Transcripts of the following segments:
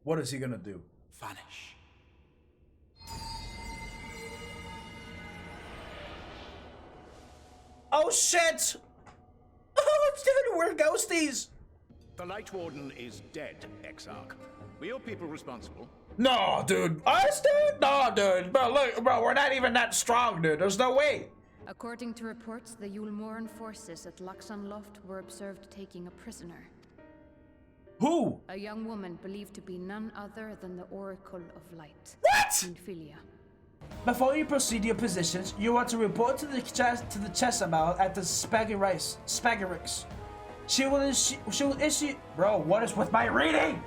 What is he gonna do? Vanish. Oh shit! Oh, dude, we're ghosties! The Light Warden is dead, Exarch. Were your people responsible? No, dude. Us, dude? No, dude. Bro, look, bro, we're not even that strong, dude. There's no way. According to reports, the Yulmoran forces at Luxon Loft were observed taking a prisoner. Who? A young woman believed to be none other than the Oracle of Light. What? Minfilia. Before you proceed to your positions, you want to report to the Chesamal at the Spaggerix. She will issue. Bro, what is with my reading?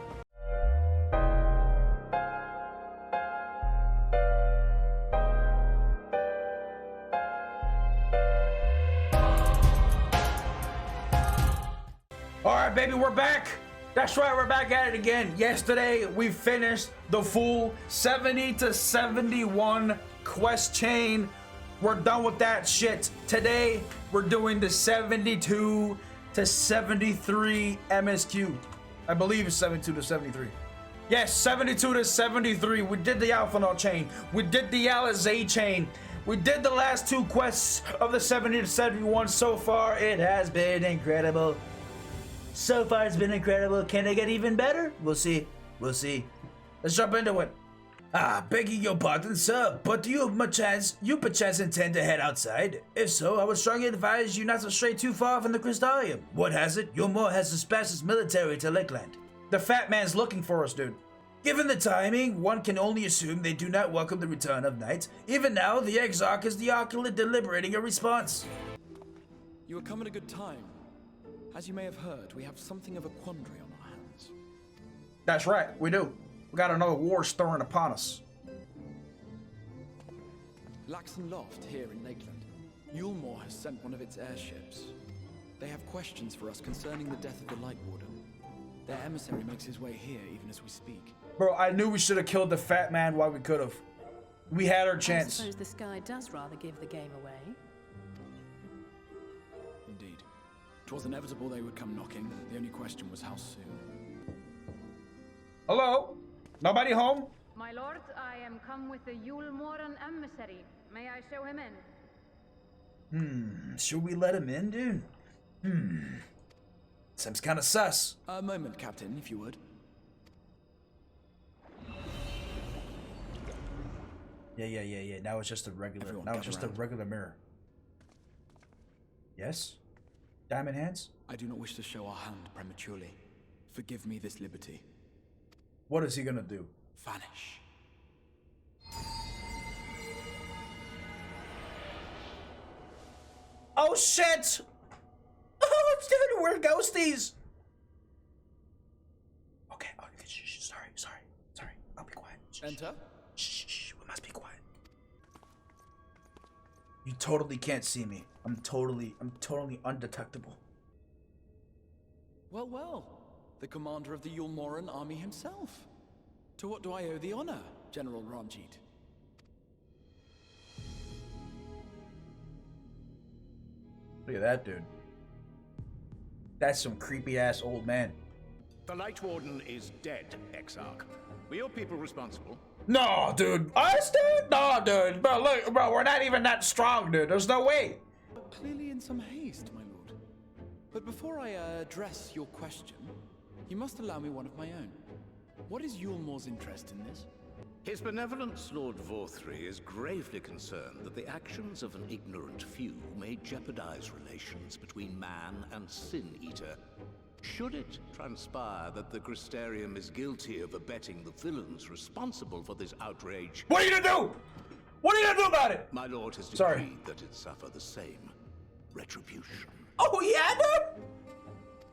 Alright, baby, we're back. That's right, we're back at it again. Yesterday, we finished the full 70 to 71 quest chain. We're done with that shit. Today, we're doing the 72 to 73 MSQ. I believe it's 72 to 73. Yes, 72 to 73. We did the Alphanol chain. We did the Alizé chain. We did the last two quests of the 70 to 71. So far, it has been incredible. So far, it's been incredible. Can it get even better? We'll see. We'll see. Let's jump into it. Begging your pardon, sir, but do you perchance intend to head outside? If so, I would strongly advise you not to stray too far from the Crystarium. What has it? Yulmor has dispatched its military to Lakeland. The fat man's looking for us, dude. Given the timing, one can only assume they do not welcome the return of night. Even now, the Exarch is the Oculate deliberating a response. You are come at a good time. As you may have heard, we have something of a quandary on our hands. That's right, we do. We got another war stirring upon us. Luxon Loft here in Lakeland. Yulmor has sent one of its airships. They have questions for us concerning the death of the Light Warden. Their emissary makes his way here even as we speak. Bro, I knew we should have killed the fat man while we could have. We had our chance. I suppose the sky does rather give the game away. Indeed. 'Twas inevitable they would come knocking. The only question was how soon. Hello? Nobody home? My lord, I am come with the Yulmoran emissary. May I show him in? Should we let him in, dude? Seems kind of sus. A moment, Captain, if you would. Yeah. Now it's just a regular. Everyone now it's just gather a regular mirror. Yes? Diamond hands? I do not wish to show our hand prematurely. Forgive me this liberty. What is he gonna do? Vanish. Oh shit! Oh, dude, we're ghosties! Okay, sorry. I'll be quiet. Enter. Shh, we must be quiet. You totally can't see me. I'm totally undetectable. Well. The commander of the Yulmoran army himself. To what do I owe the honor, General Ranjit? Look at that dude. That's some creepy ass old man. The Light Warden is dead, Exarch. Were your people responsible? No, dude. Us, dude? No, dude. Bro, look, bro, we're not even that strong, dude. There's no way. Clearly in some haste, my lord. But before I address your question, you must allow me one of my own. What is Yulmor's interest in this? His benevolence, Lord Vorthry, is gravely concerned that the actions of an ignorant few may jeopardize relations between man and Sin-Eater. Should it transpire that the Crystarium is guilty of abetting the villains responsible for this outrage... What are you gonna do? What are you gonna do about it? My lord has decreed that it suffer the same retribution. Oh yeah, dude?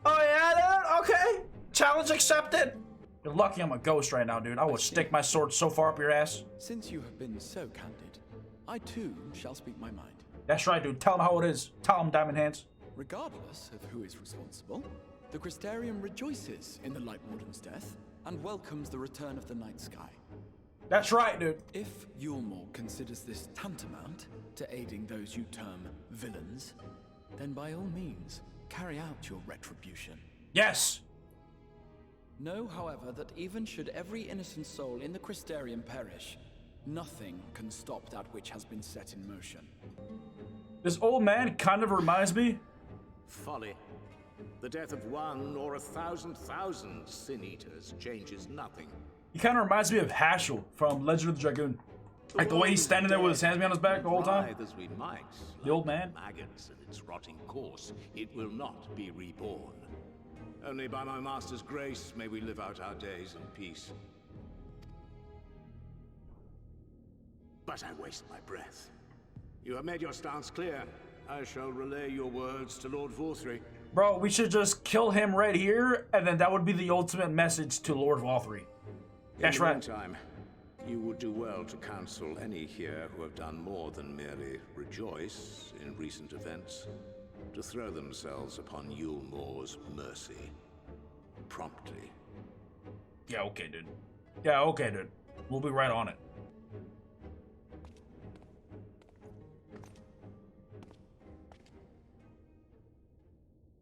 Oh yeah, dude? Okay. Challenge accepted. You're lucky I'm a ghost right now, dude. I would stick my sword so far up your ass. Since you have been so candid, I too shall speak my mind. That's right, dude. Tell him how it is. Tell him, Diamond Hands. Regardless of who is responsible, the Crystarium rejoices in the Light Warden's death and welcomes the return of the night sky. That's right, dude. If Yulmor considers this tantamount to aiding those you term villains, then by all means, carry out your retribution. Yes. Know, however, that even should every innocent soul in the Crystarium perish, nothing can stop that which has been set in motion. This old man kind of reminds me. Folly. The death of one or 1,000,000 Sin Eaters changes nothing. He kind of reminds me of Hashel from Legend of the Dragoon. Like the way he's standing there with his hands behind his back the whole time. As we might, The old man. maggots in its rotting course, it will not be reborn. Only by my master's grace may we live out our days in peace. But I waste my breath. You have made your stance clear. I shall relay your words to Lord Vorthry. Bro, we should just kill him right here, and then that would be the ultimate message to Lord Vorthry. That's right. In the meantime, you would do well to counsel any here who have done more than merely rejoice in recent events, to throw themselves upon Yulmore's mercy. Promptly. Yeah, okay, dude. Yeah, okay, dude. We'll be right on it.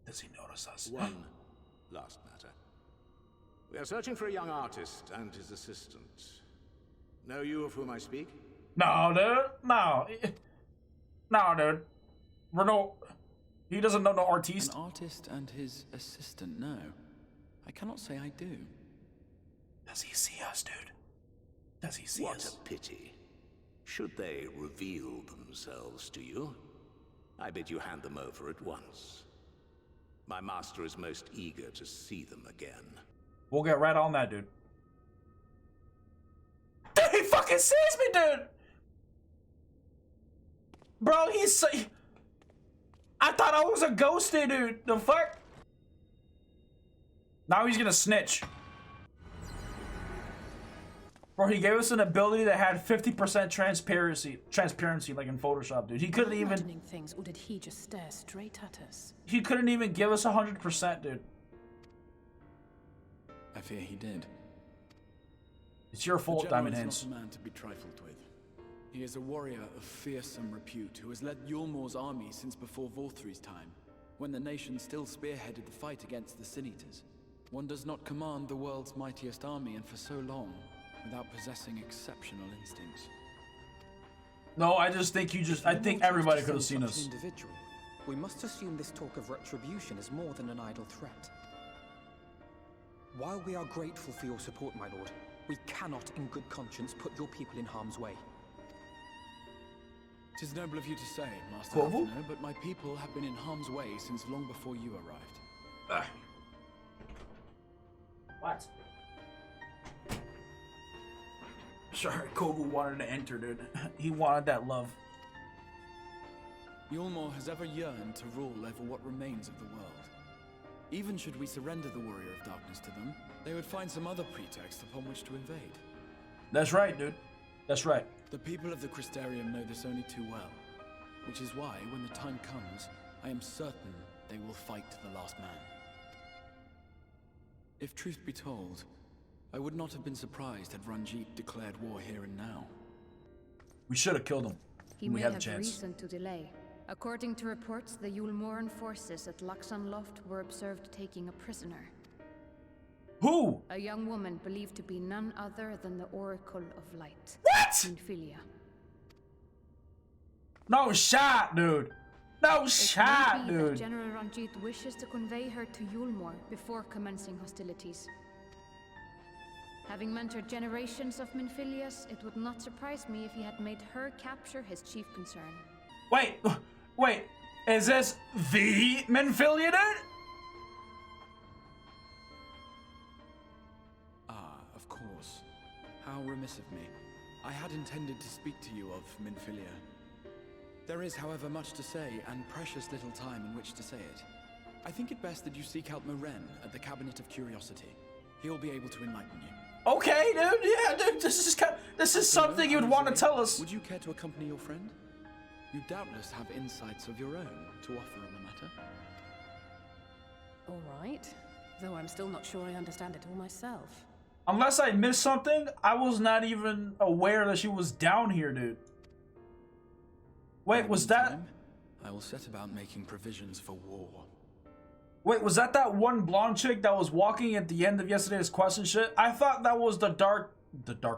Does he notice us? One last matter. We are searching for a young artist and his assistant. Know you of whom I speak? No, dude. No. No, dude. We're no... He doesn't know no artiste. An artist and his assistant, no. I cannot say I do. Does he see us, dude? Does he see What us? a pity. Should they reveal themselves to you, I bid you hand them over at once. My master is most eager to see them again. We'll get right on that, dude. Dude, he fucking sees me, dude! Bro, he's so... I thought I was a ghosty, dude. The fuck? Now he's gonna snitch. Bro, he gave us an ability that had 50% transparency, like in Photoshop, dude. He couldn't even... Imagining things, or did he just stare straight at us? He couldn't even give us 100%, dude. I fear he did. It's your fault, The general Diamond is Hands. not a man to be trifled with. He is a warrior of fearsome repute who has led Yulmore's army since before Vorthry's time, when the nation still spearheaded the fight against the Sin Eaters. One does not command the world's mightiest army, and for so long, without possessing exceptional instincts. No, I just think you just... I think everybody could have seen us. Individual. We must assume this talk of retribution is more than an idle threat. While we are grateful for your support, my lord, we cannot in good conscience put your people in harm's way. 'Tis noble of you to say, Master Corvo? Alphino, but my people have been in harm's way since long before you arrived. What? Sorry, Kovu wanted to enter, dude. He wanted that love. Yulmore has ever yearned to rule over what remains of the world. Even should we surrender the Warrior of Darkness to them, they would find some other pretext upon which to invade. That's right, dude. That's right. The people of the Crystarium know this only too well, which is why, when the time comes, I am certain they will fight to the last man. If truth be told, I would not have been surprised had Ranjit declared war here and now. We should have killed him. He We may had a have chance. reason to delay. According to reports, the Yulmoran forces at Luxon Loft were observed taking a prisoner. Who? A young woman believed to be none other than the Oracle of Light. What? Minfilia. No shot, dude. No It shot, may be that dude. General Ranjit wishes to convey her to Yulmore before commencing hostilities. Having mentored generations of Minfilias, it would not surprise me if he had made her capture his chief concern. Wait. Is this the Minfilia, dude? Ah, of course. How remiss of me. I had intended to speak to you of Minfilia. There is, however, much to say, and precious little time in which to say it. I think it best that you seek out Moren at the Cabinet of Curiosity. He'll be able to enlighten you. Okay, dude. Yeah, dude. This is something you'd want to tell us. Would you care to accompany your friend? You doubtless have insights of your own to offer on the matter. All right. Though I'm still not sure I understand it all myself. Unless I missed something, I was not even aware that she was down here, dude. Wait, was that... Meantime, I will set about making provisions for war. Wait, was that one blonde chick that was walking at the end of yesterday's quest and shit? I thought that was the Dark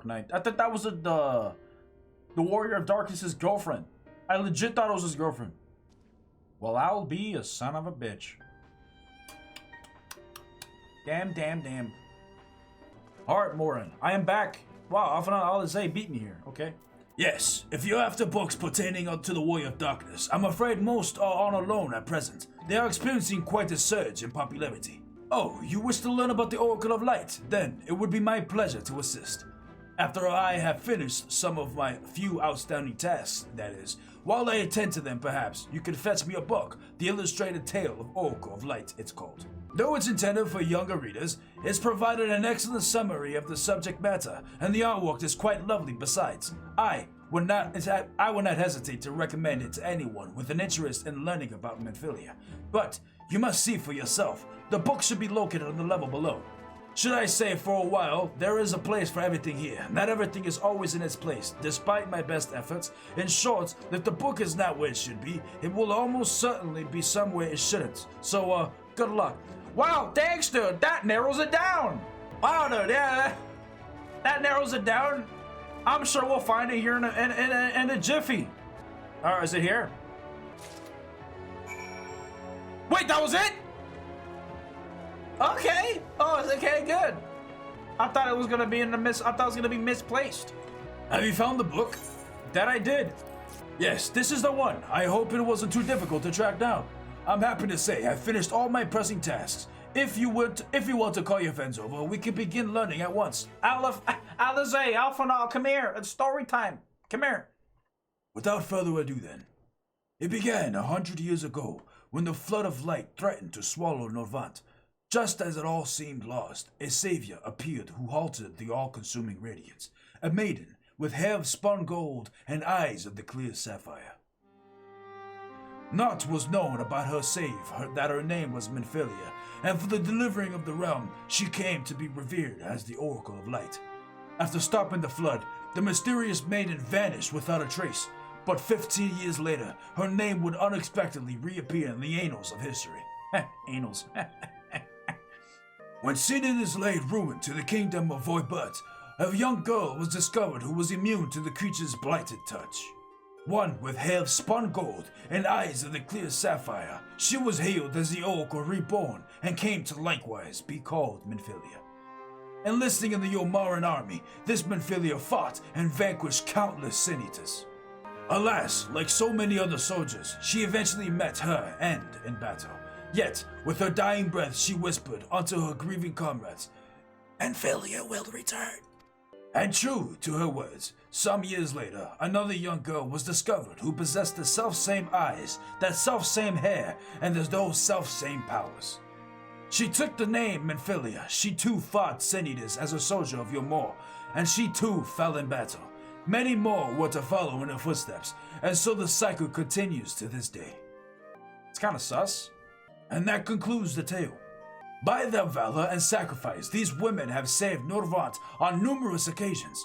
Knight. I thought that was the Warrior of Darkness's girlfriend. I legit thought it was his girlfriend. Well, I'll be a son of a bitch. Damn. Alright, Morin, I am back. Wow, I found out Alizé beat me here. Okay. Yes, if you're after books pertaining to the Warrior of Darkness, I'm afraid most are on loan at present. They are experiencing quite a surge in popularity. Oh, you wish to learn about the Oracle of Light? Then it would be my pleasure to assist. After I have finished some of my few outstanding tasks, that is, while I attend to them perhaps, you can fetch me a book, The Illustrated Tale of Oracle of Light it's called. Though it's intended for younger readers, it's provided an excellent summary of the subject matter, and the artwork is quite lovely besides. I would not hesitate to recommend it to anyone with an interest in learning about Minfilia. But you must see for yourself. The book should be located on the level below. Should I say, for a while, there is a place for everything here. Not everything is always in its place, despite my best efforts. In short, if the book is not where it should be, it will almost certainly be somewhere it shouldn't. So, good luck. Wow, thanks, dude. That narrows it down. Wow, dude, yeah, that narrows it down. I'm sure we'll find it here in a jiffy. Is it here? Wait, that was it? Okay. Oh, okay, good. I thought it was gonna be misplaced. Have you found the book? That I did. Yes, this is the one. I hope it wasn't too difficult to track down. I'm happy to say I've finished all my pressing tasks. If you want to call your friends over, we can begin learning at once. Alizé, Alphanal, come here. It's story time. Come here. Without further ado then. It began 100 years ago when the flood of light threatened to swallow Norvant. Just as it all seemed lost, a savior appeared who halted the all-consuming radiance. A maiden with hair of spun gold and eyes of the clear sapphire. Naught was known about her save that her name was Minfilia, and for the delivering of the realm, she came to be revered as the Oracle of Light. After stopping the flood, the mysterious maiden vanished without a trace, but 15 years later, her name would unexpectedly reappear in the annals of history. Annals. When Sinidus laid ruin to the kingdom of Voibert, a young girl was discovered who was immune to the creature's blighted touch. One with hair of spun gold and eyes of the clear sapphire, she was hailed as the Oracle reborn and came to likewise be called Minfilia. Enlisting in the Yomaran army, this Minfilia fought and vanquished countless Sin Eaters. Alas, like so many other soldiers, she eventually met her end in battle. Yet, with her dying breath, she whispered unto her grieving comrades, Minfilia will return. And true to her words, some years later, another young girl was discovered who possessed the self-same eyes, that self-same hair, and those self-same powers. She took the name Minfilia. She too fought Sin Eaters as a soldier of Yomor, and she too fell in battle. Many more were to follow in her footsteps, and so the cycle continues to this day. It's kinda sus. And that concludes the tale. By their valor and sacrifice, these women have saved Norvant on numerous occasions.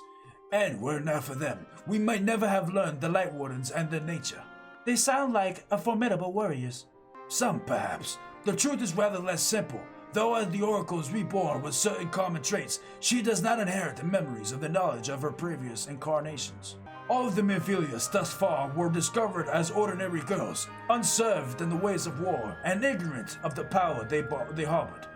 And were it not for them, we might never have learned the Light Wardens and their nature. They sound like formidable warriors. Some, perhaps. The truth is rather less simple. Though as the Oracle is reborn with certain common traits, she does not inherit the memories of the knowledge of her previous incarnations. All of the Minfilias thus far were discovered as ordinary girls, unserved in the ways of war, and ignorant of the power they harbored.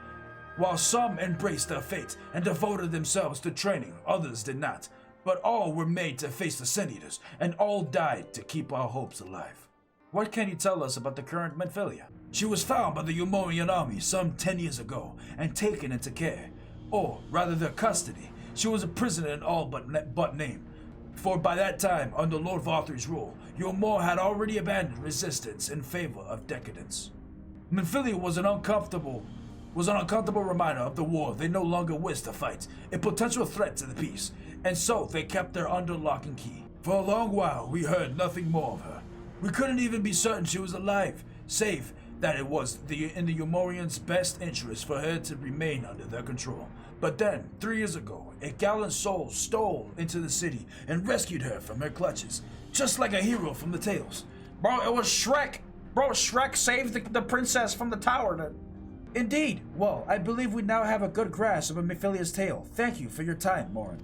While some embraced their fate and devoted themselves to training, others did not. But all were made to face the Sin Eaters, and all died to keep our hopes alive. What can you tell us about the current Minfilia? She was found by the Yomorian army some 10 years ago, and taken into care. Or, rather their custody. She was a prisoner in all but name. For by that time, under Lord Valthr's rule, Yomor had already abandoned resistance in favor of decadence. Minfilia was an uncomfortable reminder of the war they no longer wished to fight, a potential threat to the peace, and so they kept her under lock and key. For a long while, we heard nothing more of her. We couldn't even be certain she was alive, save that it was in the Yomorians' best interest for her to remain under their control. But then, 3 years ago, a gallant soul stole into the city and rescued her from her clutches, just like a hero from the tales. Bro, it was Shrek. Bro, Shrek saved the princess from the tower. Indeed. Well, I believe we now have a good grasp of Minfilia's tale. Thank you for your time, Morin.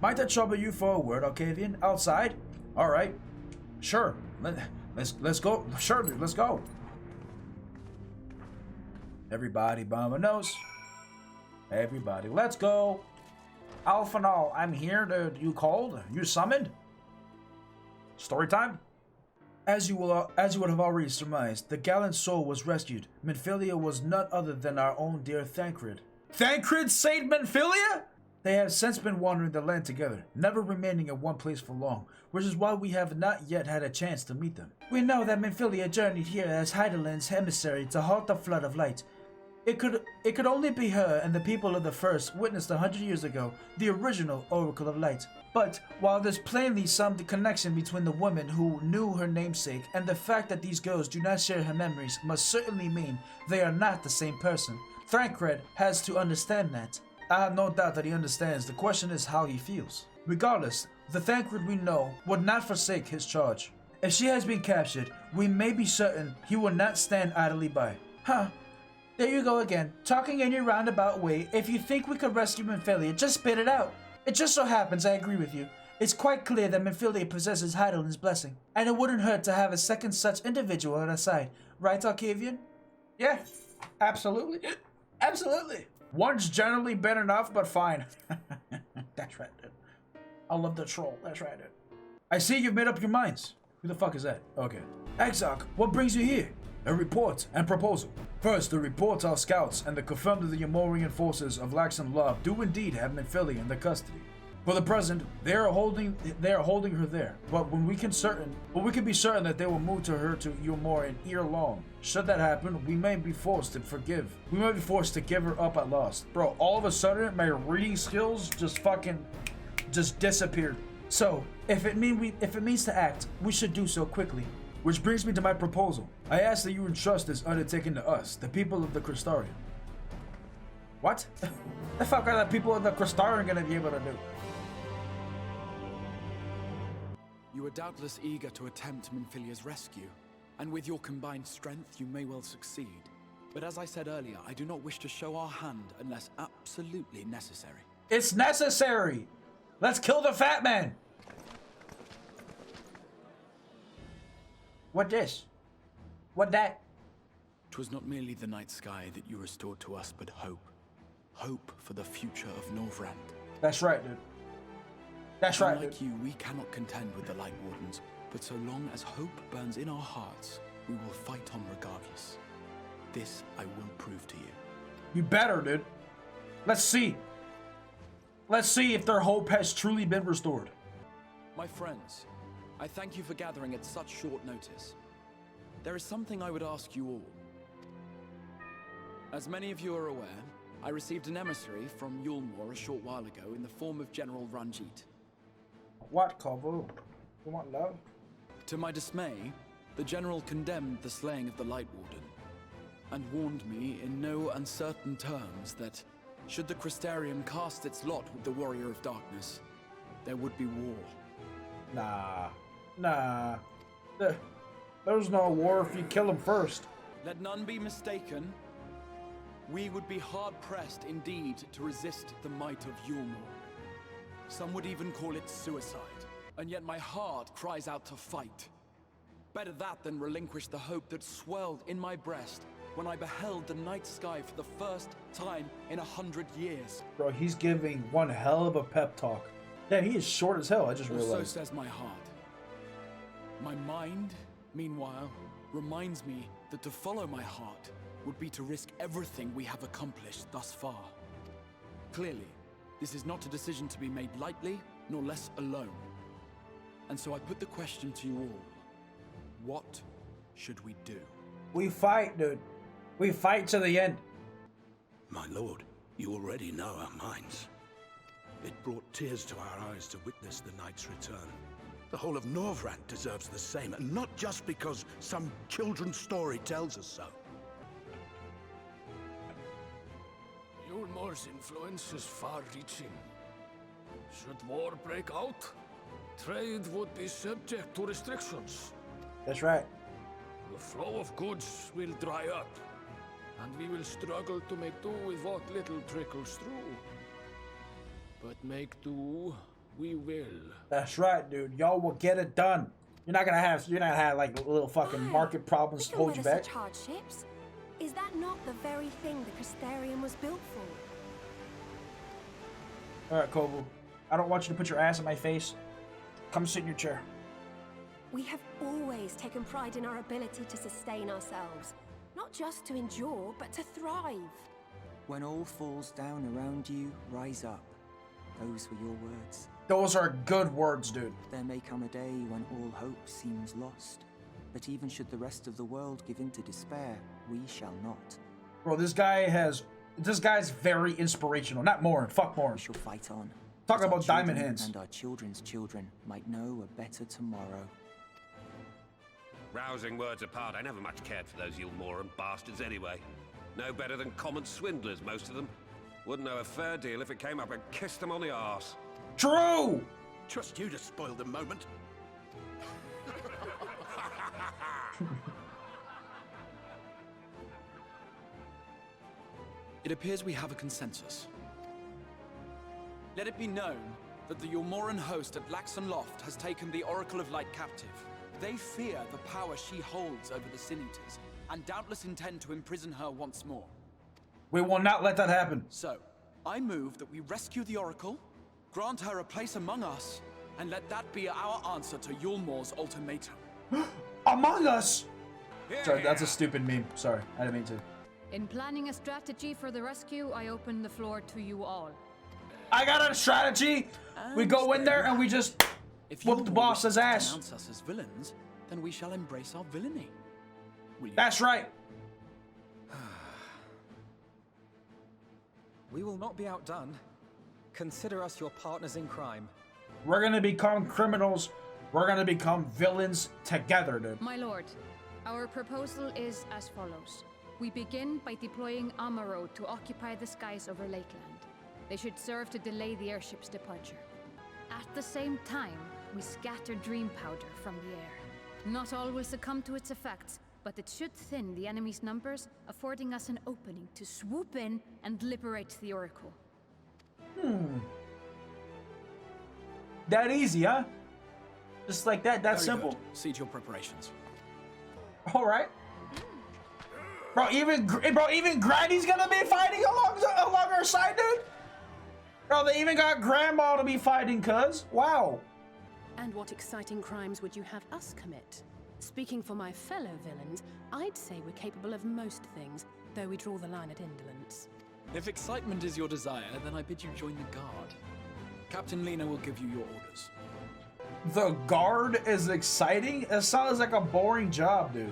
Might I trouble you for a word, Octavian? Outside? All right. Sure. Let's go. Sure, dude. Let's go. Everybody, vamonos. Everybody, let's go. Alphanol, I'm here. You called? You summoned? Story time? As you would have already surmised, the gallant soul was rescued. Minfilia was none other than our own dear Thancred. Thancred saved Minfilia? They have since been wandering the land together, never remaining in one place for long, which is why we have not yet had a chance to meet them. We know that Minfilia journeyed here as Hydaelyn's emissary to halt the flood of light. It could only be her and the people of the First witnessed 100 years ago, the original Oracle of Light. But while there's plainly some connection between the woman who knew her namesake and the fact that these girls do not share her memories must certainly mean they are not the same person. Thancred has to understand that. I have no doubt that he understands. The question is how he feels. Regardless, the Thancred we know would not forsake his charge. If she has been captured, we may be certain he will not stand idly by. Huh. There you go again, talking in your roundabout way. If you think we could rescue Minfilia, just spit it out. It just so happens I agree with you. It's quite clear that Minfilia possesses Hydaelyn's blessing, and it wouldn't hurt to have a second such individual at our side. Right, Octavian? Yeah, absolutely. Absolutely. One's generally been enough, but fine. That's right, dude. I love the troll. That's right, dude. I see you've made up your minds. Who the fuck is that? Okay. Exarch, what brings you here? A report and proposal. First, the reports our scouts and the confirmed that the Yamorian forces of Laxon Love do indeed have Minfilia in their custody. For the present, they are holding her there. But we can be certain that they will move her to Yamor in ere long. Should that happen, we may be forced to give her up at last. Bro, all of a sudden my reading skills just disappeared. So, if it means to act, we should do so quickly. Which brings me to my proposal. I ask that you entrust this undertaking to us, the people of the Crystarium. What? The fuck are the people of the Crystarium gonna be able to do? You are doubtless eager to attempt Minfilia's rescue, and with your combined strength you may well succeed. But as I said earlier, I do not wish to show our hand unless absolutely necessary. It's necessary! Let's kill the fat man! What this? What that? 'Twas not merely the night sky that you restored to us, but hope. Hope for the future of Norvrand. That's right, dude. That's right, Unlike you, we cannot contend with the Light Wardens, but so long as hope burns in our hearts, we will fight on regardless. This I will prove to you. You better, dude. Let's see. Let's see if their hope has truly been restored. My friends, I thank you for gathering at such short notice. There is something I would ask you all. As many of you are aware, I received an emissary from Yulmor a short while ago in the form of General Ranjit. What, Kovu? You want love? To my dismay, the General condemned the slaying of the Light Warden, and warned me in no uncertain terms that, should the Crystarium cast its lot with the Warrior of Darkness, there would be war. Nah. There's no war if you kill him first. Let none be mistaken. We would be hard-pressed indeed to resist the might of Yulmor. Some would even call it suicide. And yet my heart cries out to fight. Better that than relinquish the hope that swelled in my breast when I beheld the night sky for the first time in 100 years. Bro, he's giving one hell of a pep talk. Yeah, he is short as hell, I just realized. So says my heart. My mind, meanwhile, reminds me that to follow my heart would be to risk everything we have accomplished thus far. Clearly, this is not a decision to be made lightly, nor less alone. And so I put the question to you all. What should we do? We fight, dude. We fight to the end. My lord, you already know our minds. It brought tears to our eyes to witness the knight's return. The whole of Norvrand deserves the same, and not just because some children's story tells us so. Yulmor's influence is far-reaching. Should war break out, trade would be subject to restrictions. That's right. The flow of goods will dry up, and we will struggle to make do with what little trickles through. But make do we will. That's right, dude. Y'all will get it done. You're not gonna have like little fucking market problems to hold you back. Such hardships. Is that not the very thing the Crystarium was built for? All right, Kobu. I don't want you to put your ass in my face. Come sit in your chair. We have always taken pride in our ability to sustain ourselves. Not just to endure, but to thrive. When all falls down around you, rise up. Those were your words. Those are good words, dude. There may come a day when all hope seems lost. But even should the rest of the world give in to despair, we shall not. Bro, this guy's very inspirational. Not Morin. Fuck Morin. We shall fight on. Talk about Our diamond children hands. And our children's children might know a better tomorrow. Rousing words apart, I never much cared for those Yulmoran bastards anyway. No better than common swindlers, most of them. Wouldn't know a fair deal if it came up and kissed them on the arse. True! Trust you to spoil the moment. It appears we have a consensus. Let it be known that the Yulmoran host at Laxon Loft has taken the Oracle of Light captive. They fear the power she holds over the Sin Eaters, and doubtless intend to imprison her once more. We will not let that happen. So, I move that we rescue the Oracle, grant her a place among us, and let that be our answer to Yulmor's ultimatum. Among Us? Yeah. Sorry, that's a stupid meme. Sorry, I didn't mean to. In planning a strategy for the rescue, I open the floor to you all. I got a strategy. We go in there and we just If whoop the Yulmor boss's wishes to ass. denounce us as villains, then we shall embrace our villainy. Will you? That's right. We will not be outdone. Consider us your partners in crime. We're gonna become criminals. We're gonna become villains together, dude. My lord, our proposal is as follows. We begin by deploying Amaro to occupy the skies over Lakeland. They should serve to delay the airship's departure. At the same time, we scatter dream powder from the air. Not all will succumb to its effects, but it should thin the enemy's numbers, affording us an opening to swoop in and liberate the Oracle. That easy, huh? Just like that. That's Very simple. good. See to your preparations. All right. Bro, even Granny's gonna be fighting along our side, dude. Bro, they even got Grandma to be fighting, cuz. Wow. And what exciting crimes would you have us commit? Speaking for my fellow villains, I'd say we're capable of most things, though we draw the line at indolence. If excitement is your desire, then I bid you join the guard. Captain Lena will give you your orders. The guard is exciting? It sounds like a boring job, dude.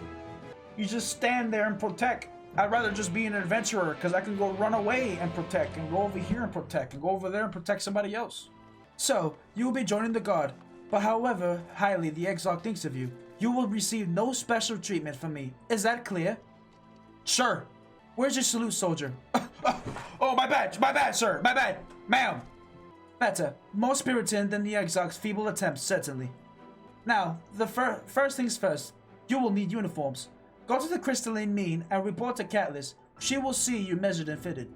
You just stand there and protect. I'd rather just be an adventurer because I can go run away and protect, and go over here and protect, and go over there and protect somebody else. So, you will be joining the guard, but however highly the Exarch thinks of you, you will receive no special treatment from me. Is that clear? Sure. Where's your salute, soldier? Oh, my bad, sir, my bad, ma'am. Better, more spirited than the Exarch's feeble attempts, certainly. Now, the first things first, you will need uniforms. Go to the Crystalline Mean and report to Catelys. She will see you measured and fitted.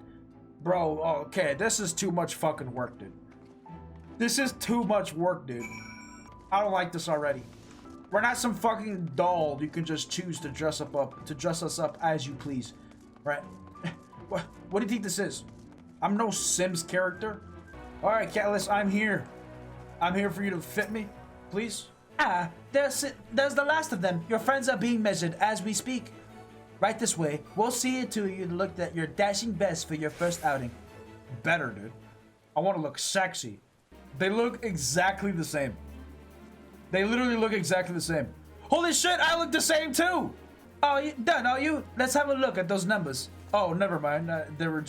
Bro, okay, this is too much fucking work, dude. This is too much work, dude. I don't like this already. We're not some fucking doll you can just choose to dress us up as you please, right? What do you think this is? I'm no Sims character. All right, Catelys, I'm here. I'm here for you to fit me, please. Ah, there's the last of them. Your friends are being measured as we speak. Right this way. We'll see it to you look at your dashing best for your first outing. Better, dude. I want to look sexy. They look exactly the same. They literally look exactly the same. Holy shit, I look the same too! Oh, you done, are you? Let's have a look at those numbers. Oh, never mind. They were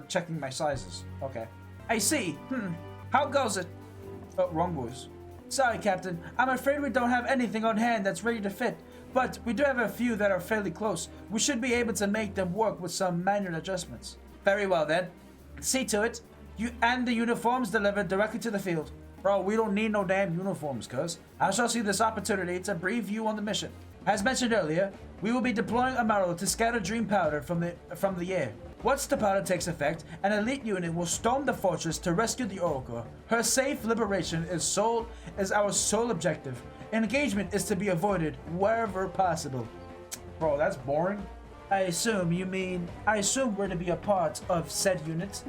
checking my sizes. Okay. I see. How goes it? Oh, wrong voice. Sorry, Captain. I'm afraid we don't have anything on hand that's ready to fit, but we do have a few that are fairly close. We should be able to make them work with some minor adjustments. Very well, then. See to it. You and the uniforms delivered directly to the field. Bro, we don't need no damn uniforms, cuz. I shall see this opportunity to brief you on the mission. As mentioned earlier, we will be deploying Amaro to scatter dream powder from the air. Once the powder takes effect, an elite unit will storm the fortress to rescue the Oracle. Her safe liberation is our sole objective. Engagement is to be avoided wherever possible. Bro, that's boring. I assume we're to be a part of said unit?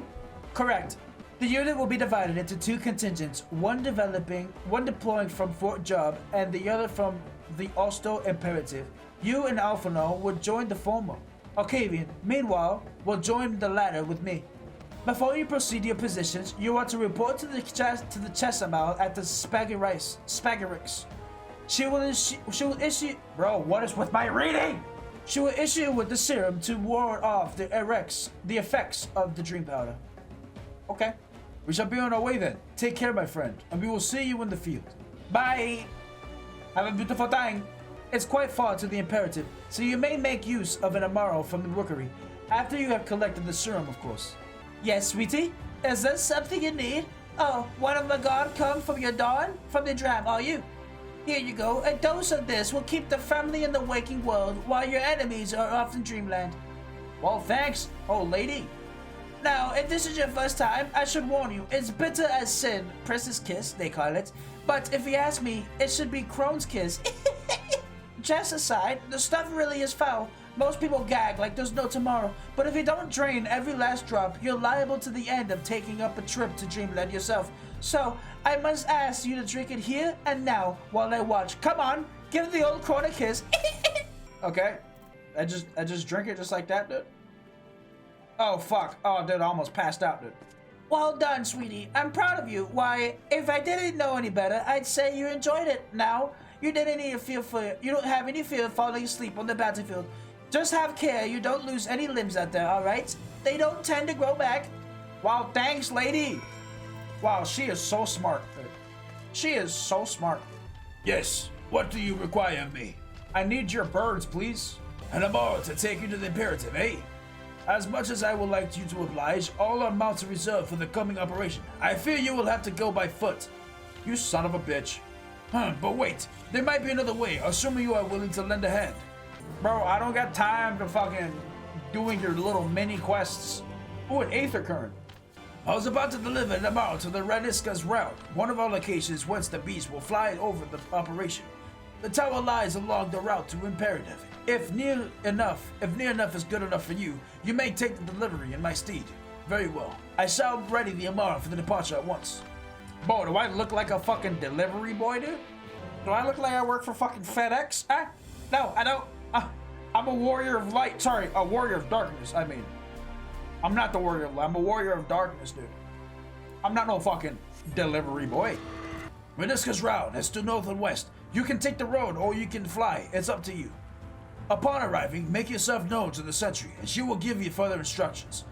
Correct. The unit will be divided into two contingents, one deploying from Fort Job and the other from the Osto Imperative. You and Alphano will join the former. Octavian, meanwhile, will join the latter with me. Before you proceed to your positions, you are to report to the Chesamal at the Spagarix. She will issue... Bro, what is with my reading? She will issue with the serum to ward off the effects of the dream powder. Okay. We shall be on our way then. Take care, my friend, and we will see you in the field. Bye! Have a beautiful time. It's quite far to the Imperative, so you may make use of an Amaro from the rookery, after you have collected the serum, of course. Yes, sweetie? Is there something you need? Oh, one of my guard come from your dawn? From the dram, are you? Here you go. A dose of this will keep the family in the waking world, while your enemies are off in dreamland. Well, thanks, old lady. Now, if this is your first time, I should warn you, it's bitter as sin, Princess Kiss, they call it. But if you ask me, it should be Crone's Kiss. Just aside, the stuff really is foul. Most people gag like there's no tomorrow, but if you don't drain every last drop, you're liable to the end of taking up a trip to Dreamland yourself. So, I must ask you to drink it here and now while I watch. Come on, give the old Crone a kiss. Okay, I just drink it just like that, dude. Oh, fuck. Oh, dude, I almost passed out, dude. Well done, sweetie. I'm proud of you. Why, if I didn't know any better, I'd say you enjoyed it. Now, you don't have any fear of falling asleep on the battlefield. Just have care you don't lose any limbs out there, alright? They don't tend to grow back. Wow, thanks, lady. Wow, she is so smart. She is so smart. Yes, what do you require of me? I need your birds, please. And a borrow to take you to the Imperative, eh? As much as I would like you to oblige, all our mounts are reserved for the coming operation. I fear you will have to go by foot. You son of a bitch. But wait, there might be another way, assuming you are willing to lend a hand. Bro, I don't got time to fucking doing your little mini quests. Ooh, an Aether Current. I was about to deliver tomorrow to the Reniska's route, one of our locations whence the beast will fly over the operation. The tower lies along the route to Imperative. If near enough is good enough for you, you may take the delivery in my steed. Very well. I shall ready the Amara for the departure at once. Boy, do I look like a fucking delivery boy, dude? Do I look like I work for fucking FedEx? No, I don't. I'm a warrior of light. Sorry, a warrior of darkness, I mean. I'm not the warrior of light. I'm a warrior of darkness, dude. I'm not no fucking delivery boy. Reniska's route is to north and west. You can take the road or you can fly. It's up to you. Upon arriving, make yourself known to the sentry, and she will give you further instructions.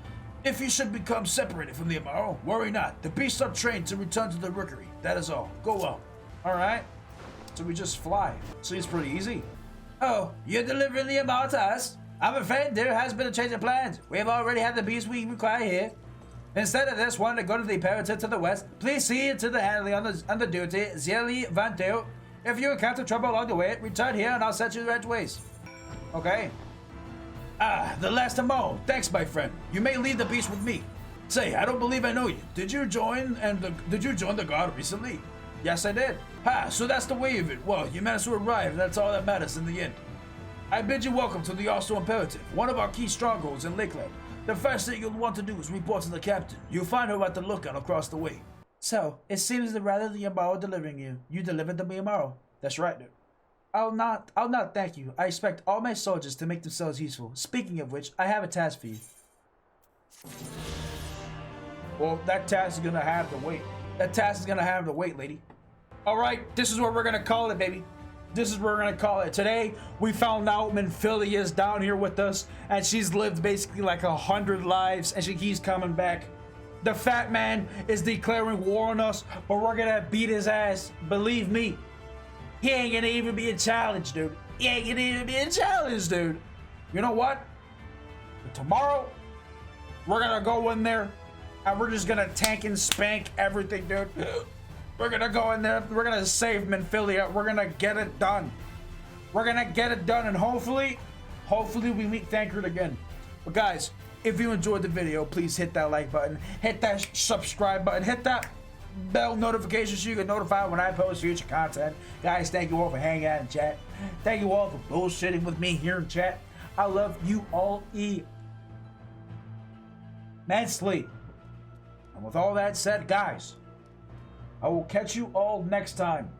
If you should become separated from the Amaro, worry not. The beasts are trained to return to the rookery. That is all. Go well. Alright. So we just fly. So it's pretty easy. Oh, you're delivering the Amaro to us? I'm afraid there has been a change of plans. We have already had the beasts we require here. Instead of this one to go to the Imperative to the west, please see to the handling on the duty, Zeli Vanteo. If you encounter trouble along the way, return here and I'll set you the right ways. Okay. The last of all. Thanks, my friend. You may leave the beast with me. Say, I don't believe I know you. Did you join the guard recently? Yes, I did. So that's the way of it. Well, you managed to arrive, and that's all that matters in the end. I bid you welcome to the Osto Imperative, one of our key strongholds in Lakeland. The first thing you'll want to do is report to the captain. You'll find her at the lookout across the way. So, it seems that rather than Yamaro delivering you delivered the Yamaro. That's right, dude. I'll not thank you. I expect all my soldiers to make themselves useful. Speaking of which, I have a task for you. Well, that task is gonna have to wait. Lady. Alright, this is what we're gonna call it, baby. This is what we're gonna call it. Today, we found out Minfilia is down here with us, and she's lived basically like 100 lives, and she keeps coming back. The fat man is declaring war on us, but we're gonna beat his ass. Believe me. He ain't gonna even be a challenge, dude. You know what? Tomorrow, we're gonna go in there, and we're just gonna tank and spank everything, dude. We're gonna go in there, we're gonna save Minfilia, we're gonna get it done. We're gonna get it done, and hopefully we meet Thancred again. But guys, if you enjoyed the video, please hit that like button, hit that subscribe button, hit that bell notification so you get notified when I post future content. Guys, thank you all for hanging out in chat. Thank you all for bullshitting with me here in chat. I love you all immensely. And with all that said, guys, I will catch you all next time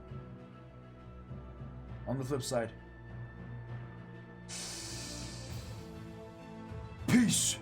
on the flip side. Peace.